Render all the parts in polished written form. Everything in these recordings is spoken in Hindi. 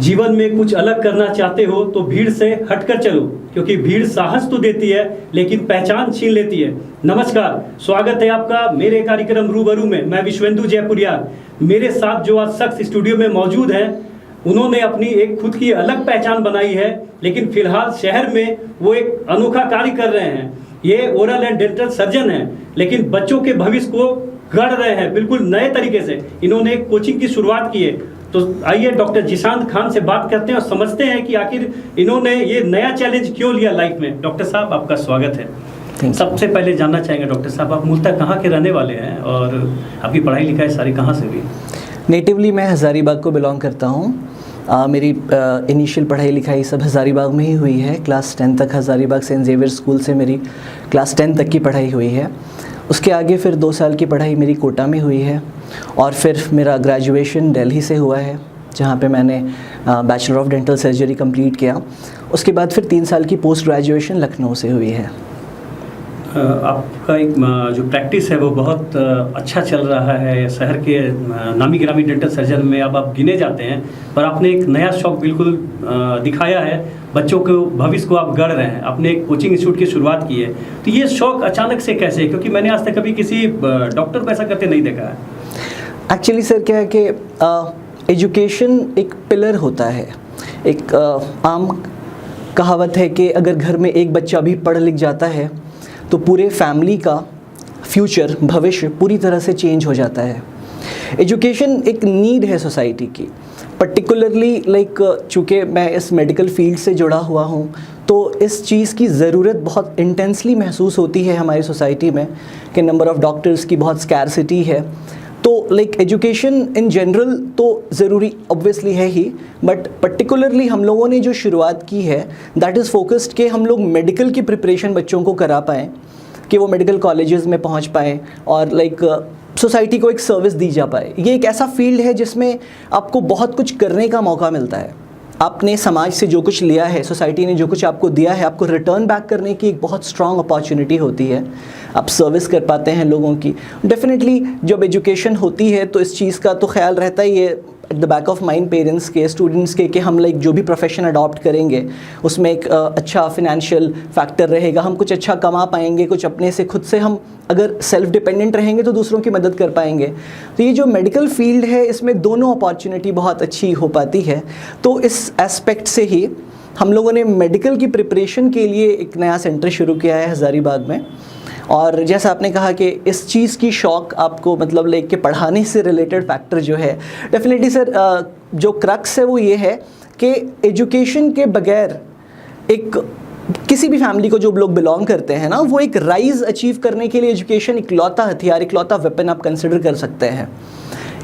जीवन में कुछ अलग करना चाहते हो तो भीड़ से हटकर चलो, क्योंकि भीड़ साहस तो देती है लेकिन पहचान छीन लेती है। नमस्कार, स्वागत है आपका मेरे कार्यक्रम रूबरू में। मैं विश्वेंदु जयपुरिया। मेरे साथ जो आज शख्स स्टूडियो में मौजूद हैं, उन्होंने अपनी एक खुद की अलग पहचान बनाई है, लेकिन फिलहाल शहर में वो एक अनोखा कार्य कर रहे हैं। ये ओरल एंड डेंटल सर्जन हैं, लेकिन बच्चों के भविष्य को गढ़ रहे हैं बिल्कुल नए तरीके से। इन्होंने एक कोचिंग की शुरुआत की है। तो आइए डॉक्टर जिशांत खान से बात करते हैं और समझते हैं कि आखिर इन्होंने ये नया चैलेंज क्यों लिया लाइफ में। डॉक्टर साहब, आपका स्वागत है। सबसे पहले जानना चाहेंगे डॉक्टर साहब, आप मूलतः कहाँ के रहने वाले हैं और आपकी पढ़ाई लिखाई सारी कहाँ से हुई? नेटिवली मैं हज़ारीबाग को बिलोंग करता हूँ। मेरी इनिशियल पढ़ाई लिखाई सब हज़ारीबाग में ही हुई है। क्लास 10 तक हज़ारीबाग सेंट ज़ेवियर स्कूल से मेरी क्लास 10 तक की पढ़ाई हुई है। उसके आगे फिर 2 साल की पढ़ाई मेरी कोटा में हुई है और फिर मेरा ग्रेजुएशन दिल्ली से हुआ है, जहाँ पे मैंने bachelor of dental surgery complete किया। उसके बाद फिर 3 साल की पोस्ट ग्रेजुएशन लखनऊ से हुई है। आपका एक जो प्रैक्टिस है वो बहुत अच्छा चल रहा है। शहर के नामी गिरामी डेंटल सर्जन में अब आप गिने जाते हैं, पर आपने एक नया शौक बिल्कुल दिखाया है। बच्चों को भविष्य को आप गढ़ रहे हैं, आपने एक कोचिंग इंस्टीट्यूट की शुरुआत की है। तो ये शौक अचानक से कैसे? क्योंकि मैंने आज तक कभी किसी डॉक्टर को ऐसा करते नहीं देखा है। एक्चुअली सर क्या है कि एजुकेशन एक पिलर होता है। एक आम कहावत है कि अगर घर में एक बच्चा भी पढ़ लिख जाता है तो पूरे फैमिली का फ्यूचर, भविष्य पूरी तरह से चेंज हो जाता है। एजुकेशन एक नीड है सोसाइटी की, पर्टिकुलरली चूँकि मैं इस मेडिकल फील्ड से जुड़ा हुआ हूँ, तो इस चीज़ की ज़रूरत बहुत इंटेंसली महसूस होती है हमारी सोसाइटी में कि नंबर ऑफ़ डॉक्टर्स की बहुत स्कैरसिटी है। तो एजुकेशन इन जनरल तो ज़रूरी ऑब्वियसली है ही, बट पर्टिकुलरली हम लोगों ने जो शुरुआत की है दैट इज़ फोकस्ड कि हम लोग मेडिकल की प्रिपरेशन बच्चों को करा पाएँ, कि वो मेडिकल कॉलेजेस में पहुंच पाएँ और सोसाइटी को एक सर्विस दी जा पाए। ये एक ऐसा फील्ड है जिसमें आपको बहुत कुछ करने का मौका मिलता है। आपने समाज से जो कुछ लिया है, सोसाइटी ने जो कुछ आपको दिया है, आपको रिटर्न बैक करने की एक बहुत स्ट्रॉन्ग अपॉर्चुनिटी होती है। आप सर्विस कर पाते हैं लोगों की। डेफिनेटली जब एजुकेशन होती है तो इस चीज़ का तो ख्याल रहता ही है at the back of mind parents के, स्टूडेंट्स के, कि हम जो भी प्रोफेशन अडॉप्ट करेंगे उसमें एक अच्छा फिनेंशियल फैक्टर रहेगा, हम कुछ अच्छा कमा पाएंगे, कुछ अपने से खुद से हम अगर सेल्फ डिपेंडेंट रहेंगे तो दूसरों की मदद कर पाएंगे। तो ये जो मेडिकल फील्ड है इसमें दोनों अपॉर्चुनिटी बहुत अच्छी हो पाती है। तो इस एस्पेक्ट से ही हम लोगों ने मेडिकल की प्रिपरेशन के लिए एक नया सेंटर शुरू किया है हज़ारीबाग में। और जैसा आपने कहा कि इस चीज़ की शौक़ आपको के पढ़ाने से रिलेटेड फैक्टर जो है, डेफिनेटली सर जो क्रक्स है वो ये है कि एजुकेशन के बगैर एक किसी भी फैमिली को जो लोग बिलोंग करते हैं ना, वो एक राइज अचीव करने के लिए एजुकेशन इकलौता हथियार, इकलौता वेपन आप कंसिडर कर सकते हैं।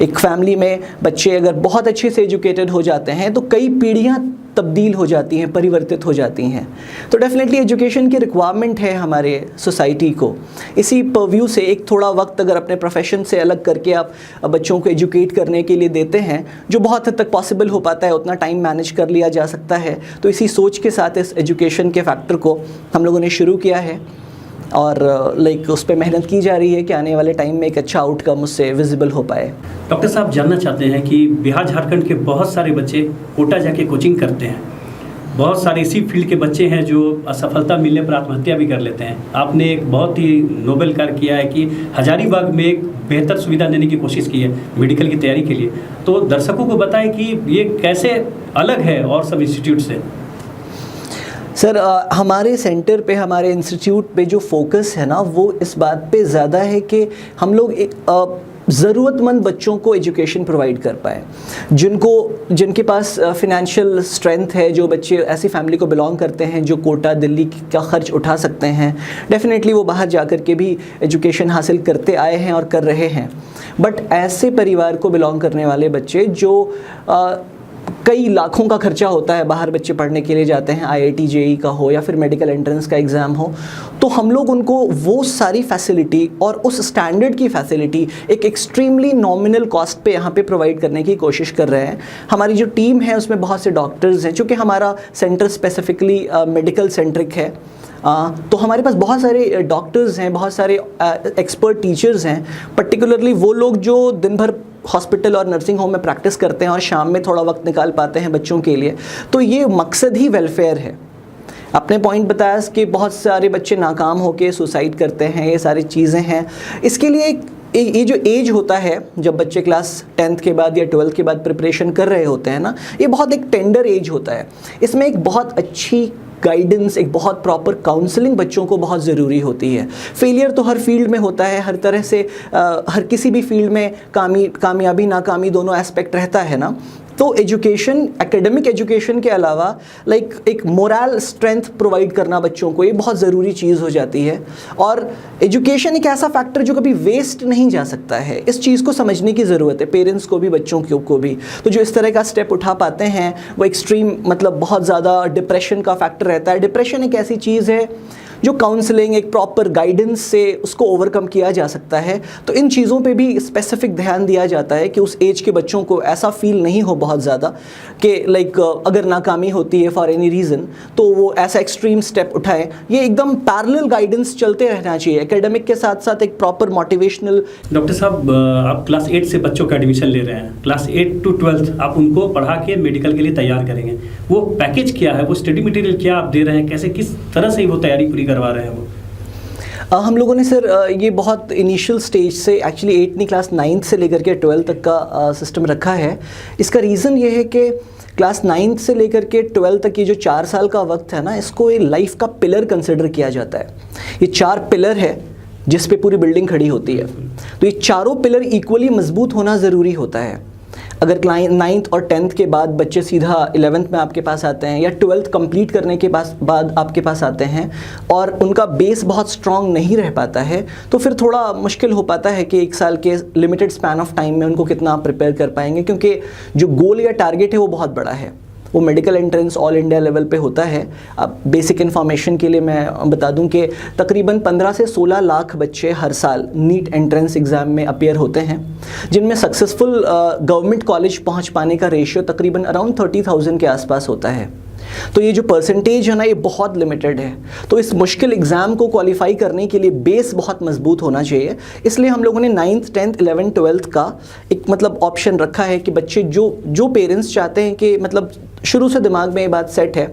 एक फैमिली में बच्चे अगर बहुत अच्छे से एजुकेटेड हो जाते हैं तो कई पीढ़ियाँ तब्दील हो जाती हैं, परिवर्तित हो जाती हैं। तो डेफिनेटली एजुकेशन की रिक्वायरमेंट है हमारे सोसाइटी को। इसी परव्यू से एक थोड़ा वक्त अगर अपने प्रोफेशन से अलग करके आप बच्चों को एजुकेट करने के लिए देते हैं, जो बहुत हद तक पॉसिबल हो पाता है, उतना टाइम मैनेज कर लिया जा सकता है। तो इसी सोच के साथ इस एजुकेशन के फैक्टर को हम लोगों ने शुरू किया है और उस पर मेहनत की जा रही है कि आने वाले टाइम में एक अच्छा आउटकम उससे विजिबल हो पाए। डॉक्टर साहब, जानना चाहते हैं कि बिहार झारखंड के बहुत सारे बच्चे कोटा जाके कोचिंग करते हैं। बहुत सारे इसी फील्ड के बच्चे हैं जो असफलता मिलने पर आत्महत्या भी कर लेते हैं। आपने एक बहुत ही नोबेल कार्य किया है कि हज़ारीबाग में एक बेहतर सुविधा देने की कोशिश की है मेडिकल की तैयारी के लिए। तो दर्शकों को बताएं कि ये कैसे अलग है और सब इंस्टीट्यूट से। सर हमारे सेंटर पे, हमारे इंस्टीट्यूट पे जो फोकस है ना, वो इस बात पे ज़्यादा है कि हम लोग ज़रूरतमंद बच्चों को एजुकेशन प्रोवाइड कर पाएँ, जिनके पास फिनेंशियल स्ट्रेंथ है, जो बच्चे ऐसी फैमिली को बिलोंग करते हैं जो कोटा दिल्ली का ख़र्च उठा सकते हैं। डेफिनेटली वो बाहर जा कर के भी एजुकेशन हासिल करते आए हैं और कर रहे हैं। बट ऐसे परिवार को बिलोंग करने वाले बच्चे जो कई लाखों का खर्चा होता है, बाहर बच्चे पढ़ने के लिए जाते हैं, IIT JEE का हो या फिर मेडिकल एंट्रेंस का एग्ज़ाम हो, तो हम लोग उनको वो सारी फैसिलिटी और उस स्टैंडर्ड की फैसिलिटी एक एक्सट्रीमली नॉमिनल कॉस्ट पे यहाँ पे प्रोवाइड करने की कोशिश कर रहे हैं। हमारी जो टीम है उसमें बहुत से डॉक्टर्स हैं, चूँकि हमारा सेंटर स्पेसिफिकली मेडिकल सेंट्रिक है। तो हमारे पास बहुत सारे डॉक्टर्स हैं, बहुत सारे एक्सपर्ट टीचर्स हैं, पर्टिकुलरली वो लोग जो दिन भर हॉस्पिटल और नर्सिंग होम में प्रैक्टिस करते हैं और शाम में थोड़ा वक्त निकाल पाते हैं बच्चों के लिए। तो ये मकसद ही वेलफेयर है। आपने पॉइंट बताया कि बहुत सारे बच्चे नाकाम होकर सुसाइड करते हैं, ये सारी चीज़ें हैं। इसके लिए ये जो एज होता है जब बच्चे क्लास 10th के बाद या 12th के बाद प्रिपरेशन कर रहे होते हैं ना, ये बहुत एक टेंडर एज होता है। इसमें एक बहुत अच्छी गाइडेंस, एक बहुत प्रॉपर काउंसलिंग बच्चों को बहुत ज़रूरी होती है। फेलियर तो हर फील्ड में होता है, हर तरह से हर किसी भी फील्ड में कामयाबी नाकामी दोनों एस्पेक्ट रहता है ना। तो एजुकेशन, एकेडमिक एजुकेशन के अलावा लाइक एक मोरल स्ट्रेंथ प्रोवाइड करना बच्चों को, ये बहुत ज़रूरी चीज़ हो जाती है। और एजुकेशन एक ऐसा फैक्टर जो कभी वेस्ट नहीं जा सकता है, इस चीज़ को समझने की ज़रूरत है पेरेंट्स को भी, बच्चों को भी। तो जो इस तरह का स्टेप उठा पाते हैं वो एक्सट्रीम, मतलब बहुत ज़्यादा डिप्रेशन का फैक्टर रहता है। डिप्रेशन एक ऐसी चीज़ है जो काउंसलिंग, एक प्रॉपर गाइडेंस से उसको ओवरकम किया जा सकता है। तो इन चीज़ों पे भी स्पेसिफिक ध्यान दिया जाता है कि उस एज के बच्चों को ऐसा फील नहीं हो बहुत ज़्यादा कि लाइक अगर नाकामी होती है फॉर एनी रीज़न तो वो ऐसा एक्सट्रीम स्टेप उठाए। ये एकदम पैरेलल गाइडेंस चलते रहना चाहिए एकेडमिक के साथ साथ, एक प्रॉपर मोटिवेशनल। डॉक्टर साहब, आप क्लास 8 से बच्चों का एडमिशन ले रहे हैं, क्लास 8 to 12 आप उनको पढ़ा के मेडिकल के लिए तैयार करेंगे। वो पैकेज क्या है, वो स्टडी मटेरियल क्या आप दे रहे हैं, कैसे किस तरह से वो तैयारी पूरी करवा रहे हैं वो? हम लोगों ने सर ये बहुत इनिशियल स्टेज से एक्चुअली 8वीं क्लास 9th से लेकर के 12th तक का सिस्टम रखा है। इसका रीज़न ये है कि क्लास 9th से लेकर के 12th तक ये जो 4 साल का वक्त है ना, इसको एक लाइफ का पिलर कंसिडर किया जाता है। ये 4 पिलर है जिस पे पूरी बिल्डिंग खड़ी होती है। तो ये चारों पिलर इक्वली मजबूत होना ज़रूरी होता है। अगर 9th और 10th के बाद बच्चे सीधा 11th में आपके पास आते हैं या 12th कंप्लीट करने के बाद आपके पास आते हैं और उनका बेस बहुत स्ट्रांग नहीं रह पाता है, तो फिर थोड़ा मुश्किल हो पाता है कि 1 साल के लिमिटेड स्पैन ऑफ टाइम में उनको कितना प्रिपेयर कर पाएंगे, क्योंकि जो गोल या टारगेट है वो बहुत बड़ा है। वो medical entrance all India level पे होता है। अब बेसिक इन्फॉर्मेशन के लिए मैं बता दूं कि तकरीबन 15 से 16 लाख बच्चे हर साल नीट एंट्रेंस एग्ज़ाम में अपीयर होते हैं, जिनमें सक्सेसफुल गवर्नमेंट कॉलेज पहुंच पाने का रेशियो तकरीबन अराउंड 30,000 के आसपास होता है। तो ये जो परसेंटेज है ना, ये बहुत लिमिटेड है। तो इस मुश्किल एग्ज़ाम को क्वालिफाई करने के लिए बेस बहुत मजबूत होना चाहिए। इसलिए हम लोगों ने 9th, 10th, 11th, 12th का एक मतलब ऑप्शन रखा है कि बच्चे जो पेरेंट्स चाहते हैं कि मतलब शुरू से दिमाग में ये बात सेट है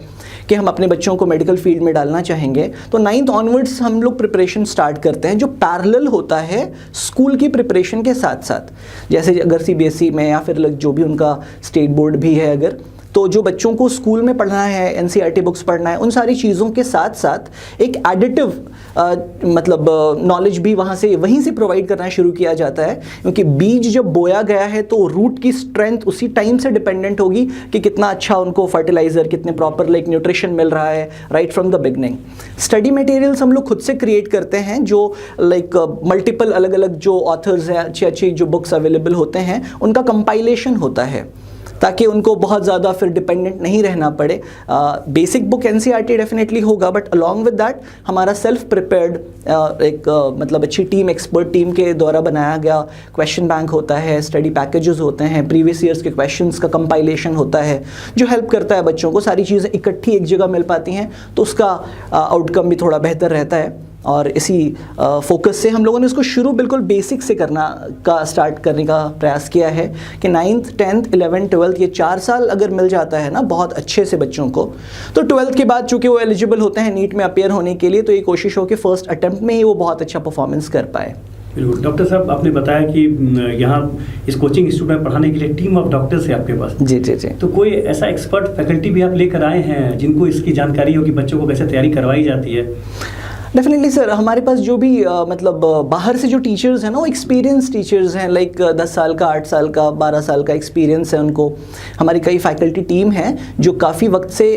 कि हम अपने बच्चों को मेडिकल फील्ड में डालना चाहेंगे, तो 9th ऑनवर्ड्स हम लोग प्रिपरेशन स्टार्ट करते हैं, जो पैरेलल होता है स्कूल की प्रिपरेशन के साथ साथ। जैसे अगर CBSE में या फिर जो भी उनका स्टेट बोर्ड भी है, अगर तो जो बच्चों को स्कूल में पढ़ना है, NCERT बुक्स पढ़ना है, उन सारी चीज़ों के साथ साथ एक एडिटिव मतलब नॉलेज भी वहीं से प्रोवाइड करना शुरू किया जाता है। क्योंकि बीज जब बोया गया है तो रूट की स्ट्रेंथ उसी टाइम से डिपेंडेंट होगी कि कितना अच्छा उनको फर्टिलाइज़र, कितने प्रॉपर न्यूट्रिशन मिल रहा है right from the beginning. Study materials हम लोग खुद से क्रिएट करते हैं, जो मल्टीपल अलग अलग जो ऑथर्स हैं, अच्छी अच्छी जो बुक्स अवेलेबल होते हैं, उनका कंपाइलेशन होता है ताकि उनको बहुत ज़्यादा फिर डिपेंडेंट नहीं रहना पड़े। बेसिक बुक NCERT डेफिनेटली होगा, बट अलॉन्ग विद दैट हमारा सेल्फ प्रिपेयर्ड एक मतलब अच्छी टीम, एक्सपर्ट टीम के द्वारा बनाया गया क्वेश्चन बैंक होता है, स्टडी पैकेजेस होते हैं, प्रीवियस ईयर्स के क्वेश्चंस का कंपाइलेशन होता है, जो हेल्प करता है बच्चों को। सारी चीज़ें इकट्ठी एक जगह मिल पाती हैं तो उसका आउटकम भी थोड़ा बेहतर रहता है। और इसी फोकस से हम लोगों ने इसको शुरू बिल्कुल बेसिक से स्टार्ट करने का प्रयास किया है कि 9th, 10th, 11th, 12th ये 4 साल अगर मिल जाता है ना बहुत अच्छे से बच्चों को, तो 12th के बाद चूँकि वो एलिजिबल होते हैं नीट में अपीयर होने के लिए, तो ये कोशिश हो कि फर्स्ट अटेम्प्ट में ही वो बहुत अच्छा परफॉर्मेंस कर पाए। बिल्कुल। डॉक्टर साहब, आपने बताया कि यहाँ इस कोचिंग इंस्टीट्यूट में पढ़ाने के लिए टीम ऑफ डॉक्टर्स है आपके पास। जी जी जी। तो कोई ऐसा एक्सपर्ट फैकल्टी भी आप लेकर आए हैं जिनको इसकी जानकारी हो कि बच्चों को कैसे तैयारी करवाई जाती है? डेफिनेटली सर, हमारे पास जो भी मतलब बाहर से जो टीचर्स हैं ना, वो एक्सपीरियंस टीचर्स हैं, लाइक 10 साल का, 8 साल का, 12 साल का एक्सपीरियंस है उनको। हमारी कई फैकल्टी टीम है जो काफ़ी वक्त से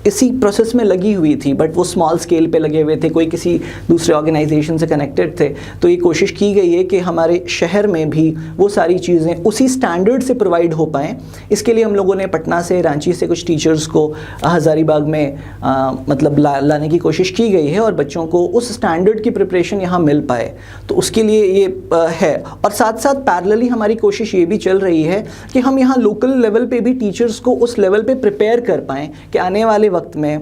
इसी प्रोसेस में लगी हुई थी, बट वो स्मॉल स्केल पे लगे हुए थे, कोई किसी दूसरे ऑर्गेनाइजेशन से कनेक्टेड थे। तो ये कोशिश की गई है कि हमारे शहर में भी वो सारी चीज़ें उसी स्टैंडर्ड से प्रोवाइड हो पाएँ। इसके लिए हम लोगों ने पटना से, रांची से कुछ टीचर्स को हज़ारीबाग में मतलब लाने की कोशिश की गई है और बच्चों को उस स्टैंडर्ड की प्रिपरेशन यहाँ मिल पाए। तो उसके लिए ये है। और साथ साथ पैरेलली हमारी कोशिश ये भी चल रही है कि हम यहाँ लोकल लेवल पे भी टीचर्स को उस लेवल पे प्रिपेयर कर पाएँ कि आने वाले वक्त में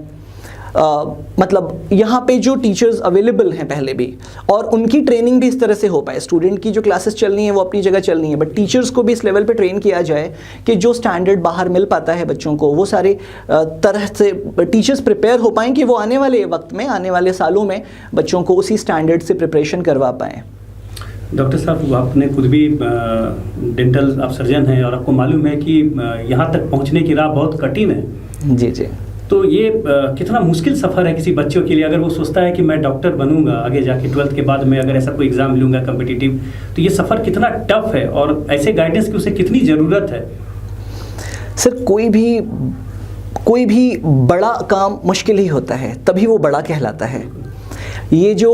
मतलब यहाँ पे जो टीचर्स अवेलेबल हैं पहले भी, और उनकी ट्रेनिंग भी इस तरह से हो पाए। स्टूडेंट की जो क्लासेस चलनी है वो अपनी जगह चलनी है, बट टीचर्स को भी इस लेवल पे ट्रेन किया जाए कि जो स्टैंडर्ड बाहर मिल पाता है बच्चों को, वो सारे तरह से टीचर्स प्रिपेयर हो पाएँ कि वो आने वाले वक्त में, आने वाले सालों में बच्चों को उसी स्टैंडर्ड से प्रिपरेशन करवा पाएँ। डॉक्टर साहब, आपने खुद भी डेंटल आप सर्जन हैं और आपको मालूम है कि यहाँ तक पहुँचने की राह बहुत कठिन है। जी जी। तो ये कितना मुश्किल सफ़र है किसी बच्चों के लिए, अगर वो सोचता है कि मैं डॉक्टर बनूंगा आगे जाके 12th के बाद में, अगर ऐसा कोई एग्ज़ाम लूँगा कम्पिटिटिव, तो ये सफ़र कितना टफ है और ऐसे गाइडेंस की उसे कितनी ज़रूरत है? सर, कोई भी बड़ा काम मुश्किल ही होता है, तभी वो बड़ा कहलाता है। ये जो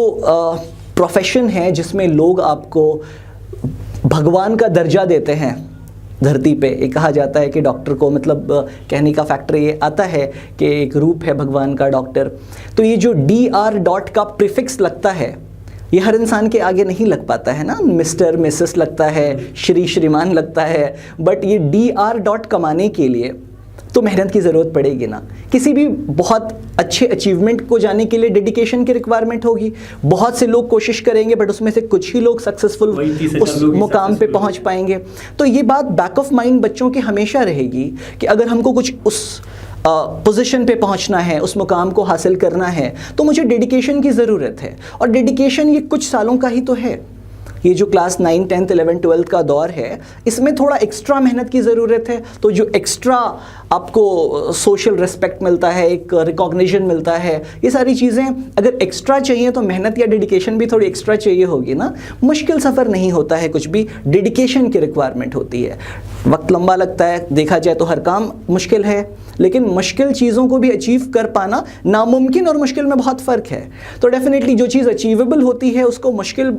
प्रोफेशन है जिसमें लोग आपको भगवान का दर्जा देते हैं धरती पे, ये कहा जाता है कि डॉक्टर को, मतलब कहने का फैक्टर ये आता है कि एक रूप है भगवान का डॉक्टर। तो ये जो DR. का प्रीफिक्स लगता है, ये हर इंसान के आगे नहीं लग पाता है ना। मिस्टर मिसेस लगता है, श्रीमान लगता है, बट ये DR. कमाने के लिए तो मेहनत की ज़रूरत पड़ेगी ना। किसी भी बहुत अच्छे अचीवमेंट को जाने के लिए डेडिकेशन की रिक्वायरमेंट होगी। बहुत से लोग कोशिश करेंगे, बट उसमें से कुछ ही लोग सक्सेसफुल उस मुकाम पे पहुंच पाएंगे। तो ये बात बैक ऑफ माइंड बच्चों के हमेशा रहेगी कि अगर हमको कुछ उस पोजीशन पे पहुंचना है, उस मुकाम को हासिल करना है, तो मुझे डेडिकेशन की ज़रूरत है। और डेडिकेशन ये कुछ सालों का ही तो है। ये जो क्लास 9, 10, 11, 12 का दौर है, इसमें थोड़ा एक्स्ट्रा मेहनत की ज़रूरत है। तो जो एक्स्ट्रा आपको सोशल रिस्पेक्ट मिलता है, एक रिकॉग्निशन मिलता है, ये सारी चीज़ें अगर एक्स्ट्रा चाहिए तो मेहनत या डेडिकेशन भी थोड़ी एक्स्ट्रा चाहिए होगी ना। मुश्किल सफ़र नहीं होता है कुछ भी, डेडिकेशन की रिक्वायरमेंट होती है। वक्त लंबा लगता है, देखा जाए तो हर काम मुश्किल है, लेकिन मुश्किल चीज़ों को भी अचीव कर पाना, नामुमकिन और मुश्किल में बहुत फ़र्क है। तो डेफिनेटली जो चीज़ अचीवेबल होती है उसको मुश्किल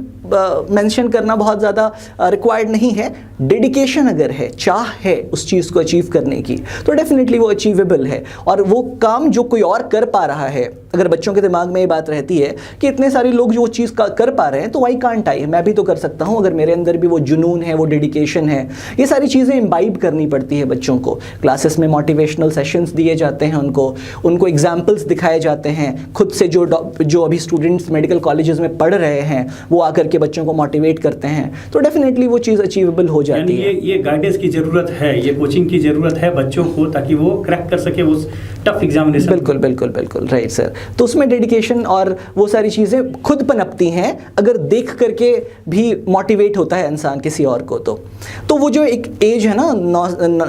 मेंशन करना बहुत ज़्यादा रिक्वायर्ड नहीं है। डेडिकेशन अगर है, चाह है उस चीज़ को अचीव करने की, तो डेफिनेटली वो अचीवेबल है। और वो काम जो कोई और कर पा रहा है, अगर बच्चों के दिमाग में ये बात रहती है कि इतने सारे लोग जो वो चीज़ कर पा रहे हैं, तो वाई कांट आई, मैं भी तो कर सकता हूँ। अगर मेरे अंदर भी वो जुनून है, वो डेडिकेशन है, ये सारी चीज़ें इम्बाइब करनी पड़ती है बच्चों को। क्लासेस में मोटिवेशनल सेशंस दिए जाते हैं, उनको एग्जाम्पल्स दिखाए जाते हैं। खुद से जो अभी स्टूडेंट्स मेडिकल कॉलेजेस में पढ़ रहे हैं, वो आकर के बच्चों को मोटिवेट करते हैं, तो डेफिनेटली वो चीज़ अचीवेबल हो जाती है। ये गाइडेंस की ज़रूरत है, ये कोचिंग की ज़रूरत है बच्चों को, ताकि वो क्रैक कर सके उस टफ एग्जामिनेशन। बिल्कुल बिल्कुल बिल्कुल राइट सर। तो उसमें डेडिकेशन और वो सारी चीज़ें खुद पनपती हैं, अगर देख करके भी मोटिवेट होता है इंसान किसी और को। तो वो जो एक एज है ना,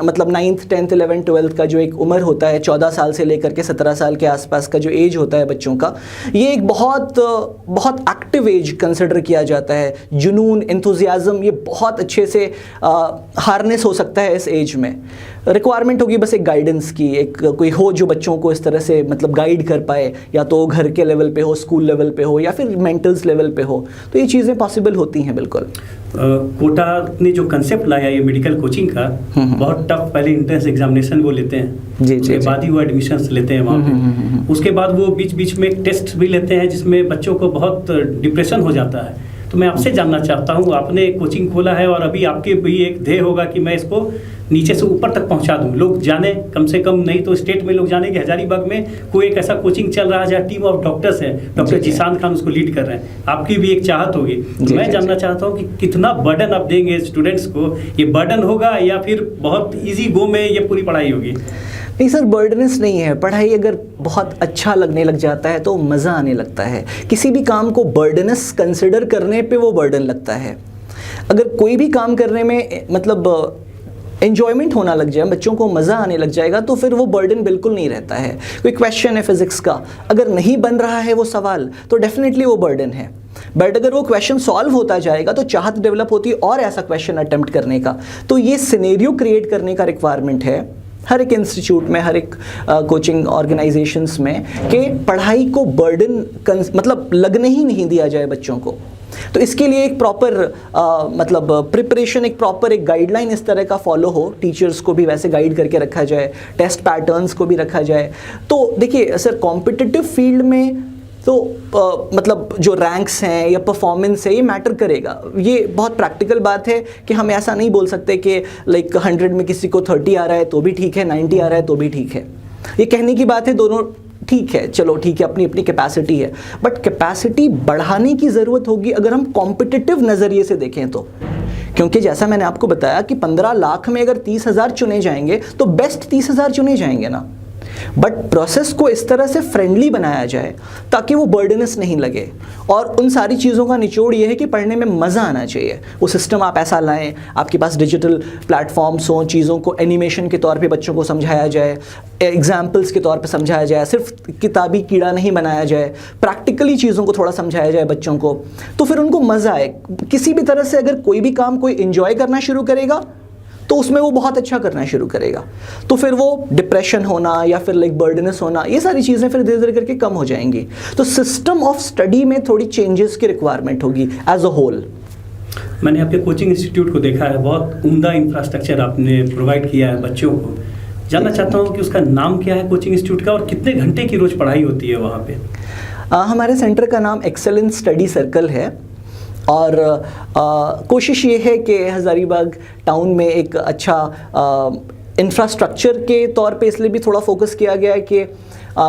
मतलब 9th, 10th, 11th, 12th का जो एक उम्र होता है, 14 साल से लेकर के 17 साल के आसपास का जो एज होता है बच्चों का, ये एक बहुत एक्टिव एज कंसिडर किया जाता है। जुनून, एंथुजियाज्म, ये बहुत अच्छे से हार्नेस हो सकता है इस एज में। रिक्वायरमेंट होगी बस एक गाइडेंस की, एक कोई हो जो बच्चों को इस तरह से मतलब गाइड कर पाए, या तो घर के लेवल पे हो, स्कूल लेवल पे हो, या फिर मेंटल्स लेवल पे हो। तो ये चीज़ें पॉसिबल होती हैं बिल्कुल। कोटा ने जो कंसेप्ट लाया ये मेडिकल कोचिंग का, बहुत टफ, पहले इंट्रेंस एग्जामिनेशन वो लेते हैं, जी, उसके बाद ही वो एडमिशन्स लेते हैं वहाँ पे। उसके बाद वो बीच बीच में टेस्ट भी लेते हैं जिसमें बच्चों को बहुत डिप्रेशन हो जाता है। तो मैं आपसे जानना चाहता हूँ, आपने कोचिंग खोला है और अभी आपके भी एक ध्येय होगा कि मैं इसको नीचे से ऊपर तक पहुंचा दूं, लोग जाने, कम से कम नहीं तो स्टेट में लोग जाने कि हजारीबाग में कोई एक ऐसा कोचिंग चल रहा है जहाँ टीम ऑफ डॉक्टर्स है, डॉक्टर जिशान खान उसको लीड कर रहे हैं। आपकी भी एक चाहत होगी, तो मैं जानना चाहता हूँ कि कितना बर्डन आप देंगे स्टूडेंट्स को, ये बर्डन होगा या फिर बहुत ईजी गो में ये पूरी पढ़ाई होगी? नहीं सर, बर्डनस नहीं है। पढ़ाई अगर बहुत अच्छा लगने लग जाता है तो मज़ा आने लगता है। किसी भी काम को बर्डनस कंसिडर करने पे वो बर्डन लगता है। अगर कोई भी काम करने में मतलब एन्जॉयमेंट होना लग जाए, बच्चों को मज़ा आने लग जाएगा, तो फिर वो बर्डन बिल्कुल नहीं रहता है। कोई क्वेश्चन है फिज़िक्स का, अगर नहीं बन रहा है वो सवाल, तो डेफिनेटली वो बर्डन है। बट अगर वो क्वेश्चन सॉल्व होता जाएगा तो चाहत डेवलप होती है और ऐसा क्वेश्चन अटेम्प्ट करने का। तो ये सिनेरियो क्रिएट करने का रिक्वायरमेंट है हर एक इंस्टीट्यूट में, हर एक कोचिंग ऑर्गेनाइजेशंस में, कि पढ़ाई को बर्डन मतलब लगने ही नहीं दिया जाए बच्चों को। तो इसके लिए एक प्रॉपर मतलब प्रिपरेशन, एक प्रॉपर एक गाइडलाइन इस तरह का फॉलो हो, टीचर्स को भी वैसे गाइड करके रखा जाए, टेस्ट पैटर्न्स को भी रखा जाए। तो देखिए सर, कॉम्पिटिटिव फील्ड में तो मतलब जो रैंक्स हैं या परफॉर्मेंस है, ये मैटर करेगा। ये बहुत प्रैक्टिकल बात है कि हम ऐसा नहीं बोल सकते कि लाइक 100 में किसी को 30 आ रहा है तो भी ठीक है, 90 आ रहा है तो भी ठीक है। ये कहने की बात है, दोनों ठीक है, चलो ठीक है, अपनी अपनी कैपेसिटी है, बट कैपेसिटी बढ़ाने की ज़रूरत होगी अगर हम कॉम्पिटिटिव नज़रिए से देखें तो। क्योंकि जैसा मैंने आपको बताया कि 15 लाख में अगर 30,000 चुने जाएंगे तो बेस्ट 30,000 चुने जाएंगे ना। बट प्रोसेस को इस तरह से फ्रेंडली बनाया जाए ताकि वो बर्डनस नहीं लगे, और उन सारी चीज़ों का निचोड़ ये है कि पढ़ने में मज़ा आना चाहिए। वो सिस्टम आप ऐसा लाएं, आपके पास डिजिटल प्लेटफॉर्म्स हों, चीज़ों को एनिमेशन के तौर पे बच्चों को समझाया जाए, एग्जाम्पल्स के तौर पे समझाया जाए, सिर्फ किताबी कीड़ा नहीं बनाया जाए, प्रैक्टिकली चीज़ों को थोड़ा समझाया जाए बच्चों को, तो फिर उनको मज़ा आए। किसी भी तरह से अगर कोई भी काम कोई इन्जॉय करना शुरू करेगा तो उसमें वो बहुत अच्छा करना शुरू करेगा, तो फिर वो डिप्रेशन होना या फिर लाइक बर्डनस होना, ये सारी चीज़ें फिर धीरे धीरे करके कम हो जाएंगी। तो सिस्टम ऑफ स्टडी में थोड़ी चेंजेस की रिक्वायरमेंट होगी एज अ होल। मैंने आपके कोचिंग इंस्टीट्यूट को देखा है, बहुत उम्दा इंफ्रास्ट्रक्चर आपने प्रोवाइड किया है बच्चों को। जानना चाहता हूँ कि उसका नाम क्या है कोचिंग इंस्टीट्यूट का, और कितने घंटे की रोज़ पढ़ाई होती है वहाँ पे? हमारे सेंटर का नाम एक्सेलेंस स्टडी सर्कल है, और कोशिश ये है कि हज़ारीबाग टाउन में एक अच्छा इंफ्रास्ट्रक्चर के तौर पे इसलिए भी थोड़ा फोकस किया गया है कि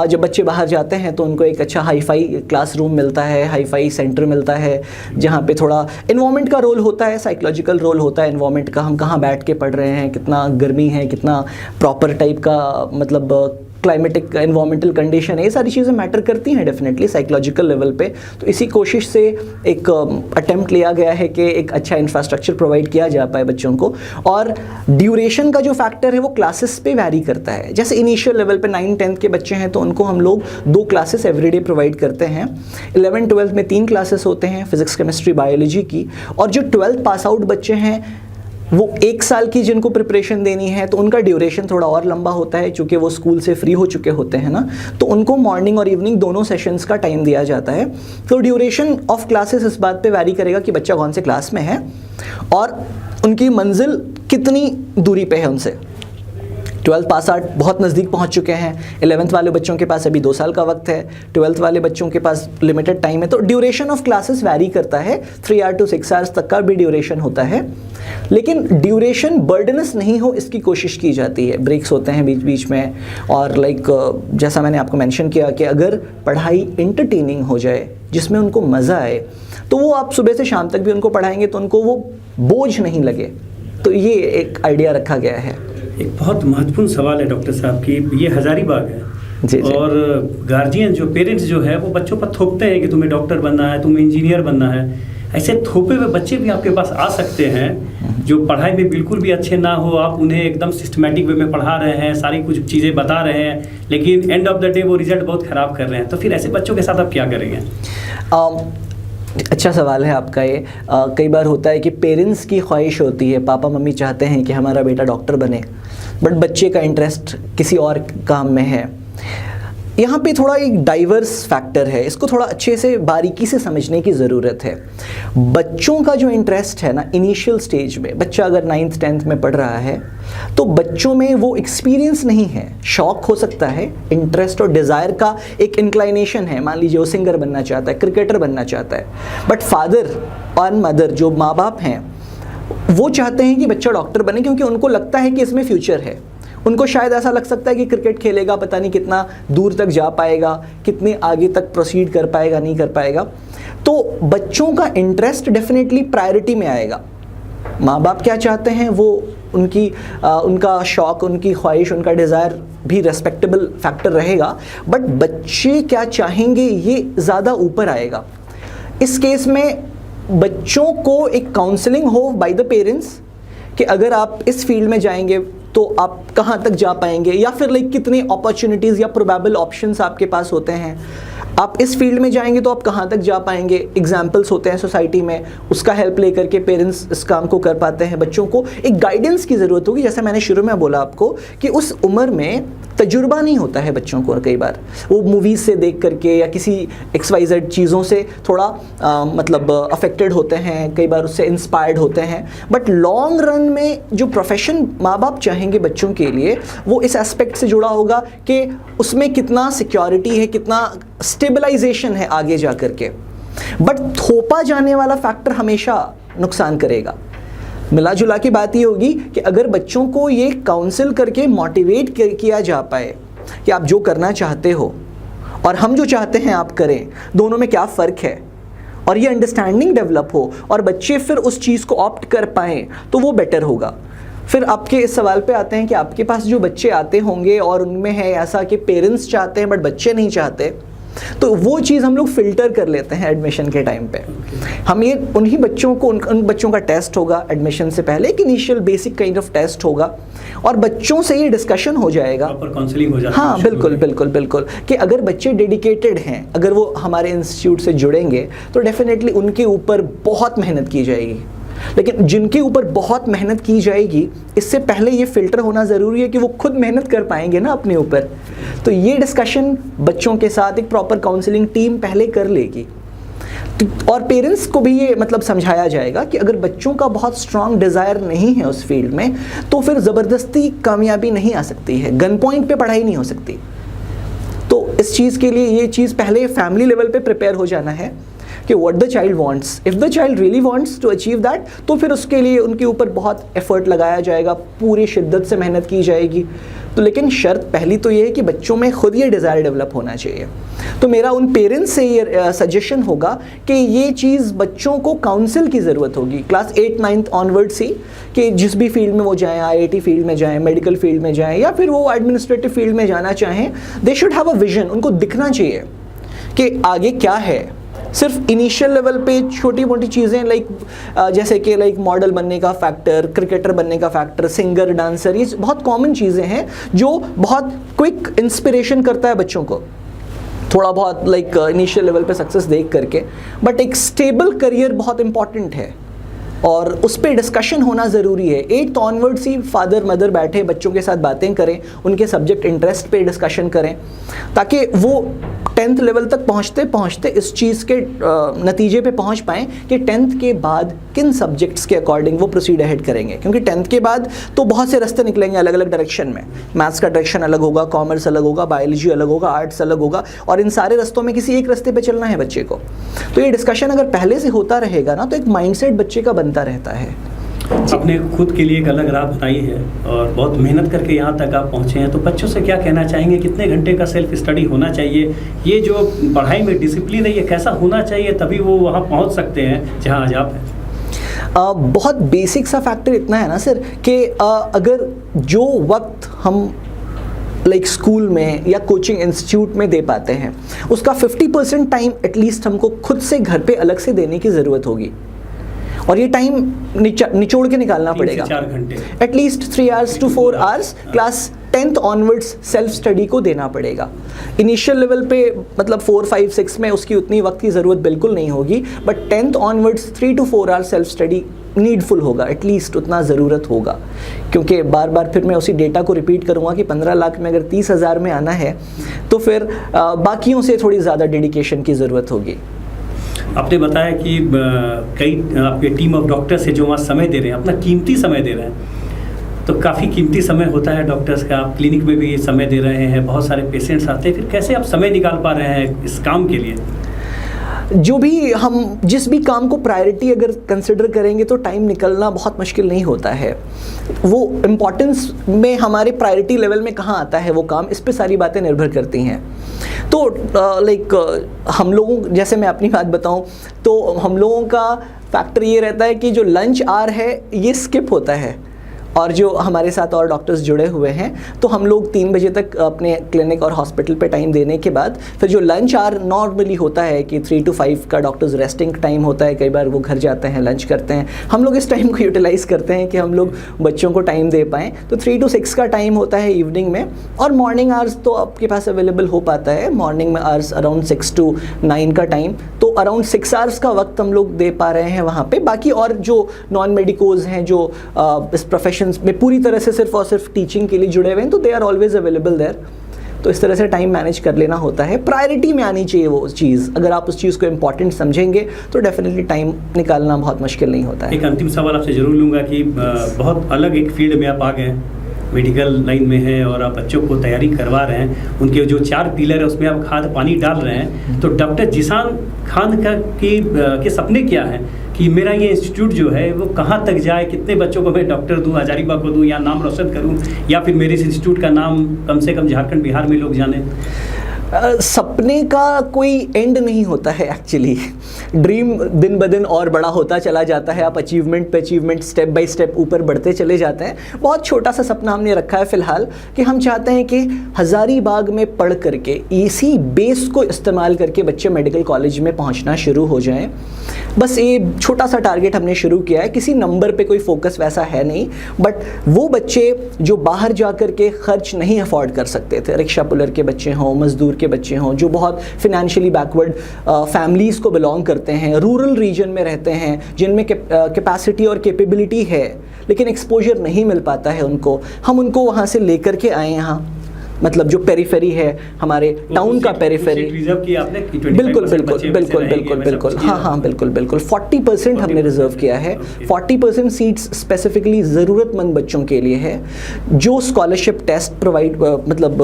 जब बच्चे बाहर जाते हैं तो उनको एक अच्छा हाईफाई क्लासरूम मिलता है, हाईफाई सेंटर मिलता है, जहाँ पे थोड़ा इन्वायरमेंट का रोल होता है, साइकोलॉजिकल रोल होता है इन्वायरमेंट का। हम कहाँ बैठ के पढ़ रहे हैं, कितना गर्मी है, कितना प्रॉपर टाइप का मतलब क्लाइमेटिक एनवायरमेंटल कंडीशन है, ये सारी चीज़ें मैटर करती हैं डेफिनेटली साइकोलॉजिकल लेवल पे। तो इसी कोशिश से एक अटेम्प्ट लिया गया है कि एक अच्छा इंफ्रास्ट्रक्चर प्रोवाइड किया जा पाए बच्चों को। और ड्यूरेशन का जो फैक्टर है वो क्लासेस पे वैरी करता है। जैसे इनिशियल लेवल पे 9-10 के बच्चे हैं तो उनको हम लोग 2 क्लासेस एवरीडे प्रोवाइड करते हैं। 11-12 में 3 क्लासेस होते हैं, फिजिक्स, केमिस्ट्री, बायोलॉजी की। और जो 12th पास आउट बच्चे हैं वो 1 साल की जिनको प्रिपरेशन देनी है तो उनका ड्यूरेशन थोड़ा और लंबा होता है, चूँकि वो स्कूल से फ्री हो चुके होते हैं ना, तो उनको मॉर्निंग और इवनिंग दोनों सेशंस का टाइम दिया जाता है। तो ड्यूरेशन ऑफ क्लासेस इस बात पे वैरी करेगा कि बच्चा कौन से क्लास में है और उनकी मंजिल कितनी दूरी पे है उनसे। 12th पास आउट बहुत नज़दीक पहुंच चुके हैं, 11th वाले बच्चों के पास अभी 2 साल का वक्त है, 12th वाले बच्चों के पास लिमिटेड टाइम है। तो ड्यूरेशन ऑफ क्लासेस वैरी करता है, 3 आवर to 6 आवर्स तक का भी ड्यूरेशन होता है। लेकिन ड्यूरेशन बर्डनस नहीं हो इसकी कोशिश की जाती है, ब्रेक्स होते हैं बीच बीच में। और जैसा मैंने आपको मेंशन किया कि अगर पढ़ाई इंटरटेनिंग हो जाए, जिसमें उनको मज़ा आए, तो वो आप सुबह से शाम तक भी उनको पढ़ाएंगे तो उनको वो बोझ नहीं लगे। तो ये एक आइडिया रखा गया है। एक बहुत महत्वपूर्ण सवाल है डॉक्टर साहब की, ये हज़ारीबाग है जी। और गार्जियन जो पेरेंट्स जो है वो बच्चों पर थोपते हैं कि तुम्हें डॉक्टर बनना है, तुम्हें इंजीनियर बनना है। ऐसे थोपे हुए बच्चे भी आपके पास आ सकते हैं जो पढ़ाई में बिल्कुल भी अच्छे ना हो, आप उन्हें एकदम सिस्टमेटिक वे में पढ़ा रहे हैं, सारी कुछ चीज़ें बता रहे हैं, लेकिन एंड ऑफ द डे वो रिजल्ट बहुत ख़राब कर रहे हैं। तो फिर ऐसे बच्चों के साथ आप क्या करेंगे? अच्छा सवाल है आपका ये। कई बार होता है कि पेरेंट्स की ख्वाहिश होती है, पापा मम्मी चाहते हैं कि हमारा बेटा डॉक्टर बने, बट बच्चे का इंटरेस्ट किसी और काम में है। यहाँ पे थोड़ा एक डाइवर्स फैक्टर है, इसको थोड़ा अच्छे से बारीकी से समझने की ज़रूरत है। बच्चों का जो इंटरेस्ट है ना, इनिशियल स्टेज में बच्चा अगर 9th 10th में पढ़ रहा है तो बच्चों में वो एक्सपीरियंस नहीं है। शौक हो सकता है, इंटरेस्ट और डिज़ायर का एक इंक्लाइनेशन है। मान लीजिए वो सिंगर बनना चाहता है, क्रिकेटर बनना चाहता है, बट फादर और मदर जो माँ बाप हैं वो चाहते हैं कि बच्चा डॉक्टर बने, क्योंकि उनको लगता है कि इसमें फ्यूचर है। उनको शायद ऐसा लग सकता है कि क्रिकेट खेलेगा, पता नहीं कितना दूर तक जा पाएगा, कितने आगे तक प्रोसीड कर पाएगा, नहीं कर पाएगा। तो बच्चों का इंटरेस्ट डेफिनेटली प्रायोरिटी में आएगा। माँ बाप क्या चाहते हैं वो उनका शौक, उनकी ख्वाहिश, उनका डिज़ायर भी रेस्पेक्टेबल फैक्टर रहेगा, बट बच्चे क्या चाहेंगे ये ज़्यादा ऊपर आएगा। इस केस में बच्चों को एक काउंसलिंग हो बाय द पेरेंट्स कि अगर आप इस फील्ड में जाएंगे तो आप कहाँ तक जा पाएंगे, या फिर कितनी अपॉर्चुनिटीज़ या प्रोबेबल ऑप्शंस आपके पास होते हैं। आप इस फील्ड में जाएंगे तो आप कहाँ तक जा पाएंगे, एग्जाम्पल्स होते हैं सोसाइटी में, उसका हेल्प लेकर के पेरेंट्स इस काम को कर पाते हैं। बच्चों को एक गाइडेंस की ज़रूरत होगी। जैसे मैंने शुरू में बोला आपको कि उस उम्र में तजुर्बा नहीं होता है बच्चों को, और कई बार वो मूवीज़ से देख करके या किसी XYZ चीज़ों से थोड़ा अफेक्टेड होते हैं, कई बार उससे इंस्पायर्ड होते हैं। बट लॉन्ग रन में जो प्रोफेशन माँ बाप चाहेंगे बच्चों के लिए, वो इस एस्पेक्ट से जुड़ा होगा कि उसमें कितना सिक्योरिटी है, कितना स्टेबलाइजेशन है आगे जा कर के। बट थोपा जाने वाला फैक्टर हमेशा नुकसान करेगा। मिला जुला की बात ये होगी कि अगर बच्चों को ये काउंसिल करके मोटिवेट किया जा पाए कि आप जो करना चाहते हो और हम जो चाहते हैं आप करें, दोनों में क्या फ़र्क है, और ये अंडरस्टैंडिंग डेवलप हो और बच्चे फिर उस चीज़ को ऑप्ट कर पाएँ तो वो बेटर होगा। फिर आपके इस सवाल पे आते हैं कि आपके पास जो बच्चे आते होंगे और उनमें है ऐसा कि पेरेंट्स चाहते हैं बट बच्चे नहीं चाहते, तो वो चीज़ हम लोग फ़िल्टर कर लेते हैं एडमिशन के टाइम पे। हम ये उन्हीं बच्चों को उन बच्चों का टेस्ट होगा एडमिशन से पहले, एक initial basic kind of test होगा और बच्चों से ये डिस्कशन हो जाएगा, प्रॉपर काउंसलिंग हो जाती है। हाँ बिल्कुल बिल्कुल बिल्कुल, कि अगर बच्चे डेडिकेटेड हैं, अगर वो हमारे इंस्टीट्यूट से जुड़ेंगे तो डेफिनेटली उनके ऊपर बहुत मेहनत की जाएगी। लेकिन जिनके ऊपर बहुत मेहनत की जाएगी, इससे पहले ये फ़िल्टर होना ज़रूरी है कि वो खुद मेहनत कर पाएंगे ना अपने ऊपर। तो ये डिस्कशन बच्चों के साथ एक प्रॉपर काउंसलिंग टीम पहले कर लेगी। और पेरेंट्स को भी ये मतलब समझाया जाएगा कि अगर बच्चों का बहुत स्ट्रॉन्ग डिज़ायर नहीं है उस फील्ड में, तो फिर ज़बरदस्ती कामयाबी नहीं आ सकती है, गन पॉइंट पे पढ़ाई नहीं हो सकती। तो इस चीज़ के लिए ये चीज़ पहले फैमिली लेवल पे प्रिपेयर हो जाना है कि what the child wants, if the child really wants to achieve that, तो फिर उसके लिए उनके ऊपर बहुत एफर्ट लगाया जाएगा, पूरी शिद्दत से मेहनत की जाएगी। तो लेकिन शर्त पहली तो ये है कि बच्चों में खुद ये डिज़ायर डेवलप होना चाहिए। तो मेरा उन पेरेंट्स से ये सजेशन होगा कि ये चीज़ बच्चों को काउंसिल की ज़रूरत होगी क्लास 8, 9 ऑनवर्ड्स ही, कि जिस भी फील्ड में वो जाएँ, IIT फील्ड में जाएँ, मेडिकल फील्ड में जाएँ, या फिर वो एडमिनिस्ट्रेटिव फील्ड में जाना चाहें, they should have a vision. उनको दिखना चाहिए कि आगे क्या है। सिर्फ इनिशियल लेवल पे छोटी मोटी चीज़ें लाइक जैसे कि लाइक मॉडल बनने का फैक्टर, क्रिकेटर बनने का फैक्टर, सिंगर, डांसर, ये बहुत कॉमन चीज़ें हैं जो बहुत क्विक इंस्पिरेशन करता है बच्चों को, थोड़ा बहुत लाइक इनिशियल लेवल पे सक्सेस देख करके। बट एक स्टेबल करियर बहुत इंपॉर्टेंट है और उस पर डिस्कशन होना ज़रूरी है। 8th ऑनवर्ड्स ही फादर मदर बैठे बच्चों के साथ बातें करें, उनके सब्जेक्ट इंटरेस्ट पे डिस्कशन करें, ताकि वो 10th लेवल तक पहुँचते पहुँचते इस चीज़ के नतीजे पे पहुँच पाएँ कि 10th के बाद किन सब्जेक्ट्स के अकॉर्डिंग वो प्रोसीड अहेड करेंगे। क्योंकि 10th के बाद तो बहुत से रास्ते निकलेंगे अलग अलग डायरेक्शन में, मैथ्स का डायरेक्शन अलग होगा, कॉमर्स अलग होगा, बायोलॉजी अलग होगा, आर्ट्स अलग होगा, और इन सारे रास्तों में किसी एक रास्ते पे चलना है बच्चे को। तो ये डिस्कशन अगर पहले से होता रहेगा ना, तो एक माइंडसेट बच्चे का बनता रहता है। आपने खुद के लिए एक अलग राह बनाई है और बहुत मेहनत करके यहाँ तक आप पहुँचे हैं, तो बच्चों से क्या कहना चाहेंगे, कितने घंटे का सेल्फ स्टडी होना चाहिए, ये जो पढ़ाई में डिसिप्लिन है ये कैसा होना चाहिए, तभी वो वहाँ पहुँच सकते हैं जहाँ आज आप हैं? बहुत बेसिक सा फैक्टर इतना है ना सर कि अगर जो वक्त हम लाइक स्कूल में या कोचिंग इंस्टीट्यूट में दे पाते हैं, उसका 50% टाइम एटलीस्ट हमको खुद से घर पे अलग से देने की ज़रूरत होगी। और ये टाइम निचोड़ के निकालना पड़ेगा, 3 से 4 घंटे at least 3 hours to 4 hours class 10th onwards self study को देना पड़ेगा। इनिशियल लेवल पे मतलब 4, 5, 6 में उसकी उतनी वक्त की ज़रूरत बिल्कुल नहीं होगी, but 10th onwards 3 to 4 hours self study needful होगा, एटलीस्ट उतना ज़रूरत होगा। क्योंकि बार बार फिर मैं उसी डेटा को रिपीट करूँगा कि 15 लाख में अगर 30,000 में आना है तो फिर बाकियों से थोड़ी ज़्यादा डेडिकेशन की ज़रूरत होगी। आपने बताया कि कई आपके टीम ऑफ डॉक्टर्स है जो वहाँ समय दे रहे हैं, अपना कीमती समय दे रहे हैं, तो काफ़ी कीमती समय होता है डॉक्टर्स का। आप क्लिनिक में भी समय दे रहे हैं, बहुत सारे पेशेंट्स आते हैं, फिर कैसे आप समय निकाल पा रहे हैं इस काम के लिए? जो भी हम जिस भी काम को प्रायोरिटी अगर कंसिडर करेंगे तो टाइम निकलना बहुत मुश्किल नहीं होता है। वो इम्पोर्टेंस में हमारे प्रायोरिटी लेवल में कहाँ आता है वो काम, इस पे सारी बातें निर्भर करती हैं। तो लाइक हम लोगों, जैसे मैं अपनी बात बताऊं तो हम लोगों का फैक्टर ये रहता है कि जो लंच आवर है ये स्किप होता है, और जो हमारे साथ और डॉक्टर्स जुड़े हुए हैं तो हम लोग 3 बजे तक अपने क्लिनिक और हॉस्पिटल पे टाइम देने के बाद फिर जो लंच आवर नॉर्मली होता है कि 3 to 5 का डॉक्टर्स रेस्टिंग टाइम होता है, कई बार वो घर जाते हैं, लंच करते हैं, हम लोग इस टाइम को यूटिलाइज़ करते हैं कि हम लोग बच्चों को टाइम दे पाएँ। तो 3 to 6 का टाइम होता है इवनिंग में, और मॉर्निंग आवर्स तो आपके पास अवेलेबल हो पाता है, मॉर्निंग में आवर्स अराउंड 6 to 9 का टाइम, तो अराउंड 6 आवर्स का वक्त हम लोग दे पा रहे हैं वहाँ पे। बाकी और जो नॉन मेडिकोज हैं जो इस प्रोफेशन में पूरी तरह से सिर्फ और सिर्फ टीचिंग के लिए जुड़े हुए हैं, तो they are always available there. तो इस तरह से टाइम मैनेज कर लेना होता है, प्रायोरिटी में आनी चाहिए वो चीज़। अगर आप उस चीज़ को इम्पॉर्टेंट समझेंगे तो डेफिनेटली टाइम निकालना बहुत मुश्किल नहीं होता है। एक अंतिम सवाल आपसे ज़रूर लूँगा कि बहुत अलग एक फील्ड में आप आ गए, मेडिकल लाइन में है और आप बच्चों को तैयारी करवा रहे हैं, उनके जो 4 पिलर है उसमें आप खाद पानी डाल रहे हैं, तो डॉक्टर जिशान खान का के सपने क्या हैं कि मेरा ये इंस्टीट्यूट जो है वो कहाँ तक जाए, कितने बच्चों को मैं डॉक्टर दूँ, हजारीबाग को दूँ, या नाम रोशन करूँ, या फिर मेरे इस इंस्टीट्यूट का नाम कम से कम झारखंड बिहार में लोग जाने? सपने का कोई एंड नहीं होता है एक्चुअली। ड्रीम दिन ब दिन और बड़ा होता चला जाता है, आप अचीवमेंट पे अचीवमेंट स्टेप बाय स्टेप ऊपर बढ़ते चले जाते हैं। बहुत छोटा सा सपना हमने रखा है फ़िलहाल कि हम चाहते हैं कि हज़ारीबाग में पढ़ करके इसी बेस को इस्तेमाल करके बच्चे मेडिकल कॉलेज में पहुंचना शुरू हो जाएं। बस ये छोटा सा टारगेट हमने शुरू किया है, किसी नंबर पे कोई फोकस वैसा है नहीं, बट वो बच्चे जो बाहर जा कर के खर्च नहीं अफोर्ड कर सकते थे, रिक्शा पुलर के बच्चे हों, मज़दूर के बच्चे हों, जो बहुत फिनेंशियली बैकवर्ड फैमिलीज़ को बिलोंग करते हैं, रूरल रीजन में रहते हैं, जिनमें कैपेसिटी और कैपेबिलिटी है लेकिन एक्सपोजर नहीं मिल पाता है उनको, हम उनको वहाँ से लेकर के आए यहाँ। मतलब जो पेरिफेरी है हमारे टाउन का पेरिफेरी, रिजर्व किया आपने कि 25% बिल्कुल बिल्कुल बच्चे बिल्कुल रहेंगे, बिल्कुल वैसा बिल्कुल कुछ हाँ किया? हाँ बिल्कुल बिल्कुल 40% हमने रिजर्व किया है। 40% सीट्स स्पेसिफिकली ज़रूरतमंद बच्चों के लिए है, जो स्कॉलरशिप टेस्ट प्रोवाइड मतलब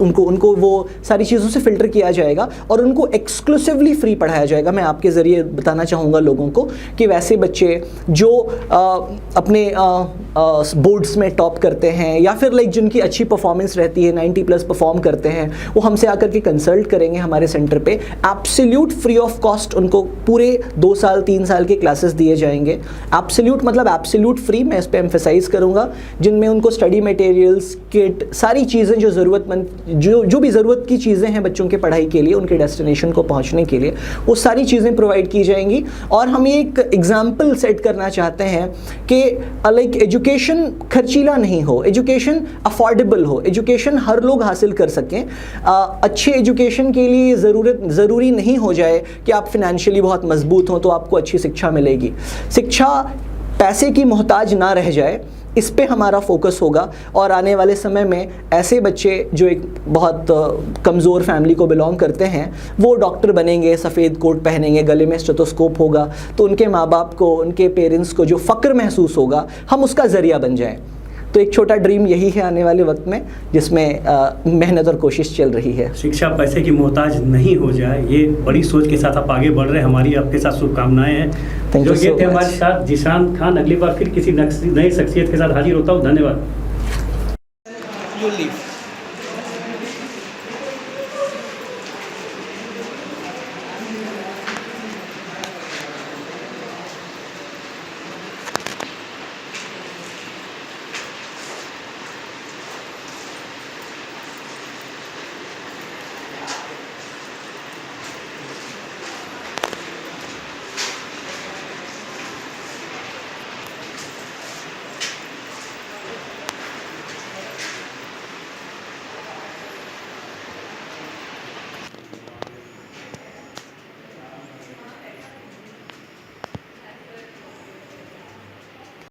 उनको वो सारी चीज़ों से फ़िल्टर किया जाएगा और उनको एक्सक्लूसिवली फ्री पढ़ाया जाएगा। मैं आपके ज़रिए बताना चाहूँगा लोगों को कि वैसे बच्चे जो अपने बोर्ड्स में टॉप करते हैं या फिर लाइक जिनकी अच्छी परफॉर्मेंस रहती है, 90+ परफॉर्म करते हैं, वो हमसे आकर के कंसल्ट करेंगे हमारे सेंटर पे। एब्सोल्यूट फ्री ऑफ कॉस्ट उनको पूरे 2 साल 3 साल के क्लासेस दिए जाएंगे। एब्सोल्यूट मतलब एब्सोल्यूट फ्री, मैं इस पर एम्फेसाइज करूँगा, जिनमें उनको स्टडी मटेरियल्स, किट, सारी चीज़ें जो ज़रूरतमंद जो भी ज़रूरत की चीज़ें हैं बच्चों के पढ़ाई के लिए, उनके डेस्टिनेशन को पहुँचने के लिए, वो सारी चीज़ें प्रोवाइड की जाएंगी। और हम एक एग्जाम्पल सेट करना चाहते हैं कि लाइक एजुकेशन खर्चीला नहीं हो, एजुकेशन अफोर्डेबल हो, एजुकेशन हर लोग हासिल कर सकें। अच्छे एजुकेशन के लिए ज़रूरी नहीं हो जाए कि आप फिनेंशियली बहुत मजबूत हों तो आपको अच्छी शिक्षा मिलेगी। शिक्षा पैसे की मोहताज ना रह जाए, इस पे हमारा फोकस होगा। और आने वाले समय में ऐसे बच्चे जो एक बहुत कमज़ोर फैमिली को बिलोंग करते हैं, वो डॉक्टर बनेंगे, सफ़ेद कोट पहनेंगे, गले में स्टेथोस्कोप होगा, तो उनके माँ बाप को, उनके पेरेंट्स को जो फ़क्र महसूस होगा, हम उसका ज़रिया बन जाएं। तो एक छोटा ड्रीम यही है आने वाले वक्त में, जिसमें मेहनत और कोशिश चल रही है। शिक्षा पैसे की मोहताज नहीं हो जाए, ये बड़ी सोच के साथ आप आगे बढ़ रहे हैं। हमारी आपके साथ शुभकामनाएं हैं। Thank you जो ये so थे much. हमारे साथ जीशान खान। अगली बार फिर किसी नई शख्सियत के साथ हाजिर होता हूँ। धन्यवाद। You leave.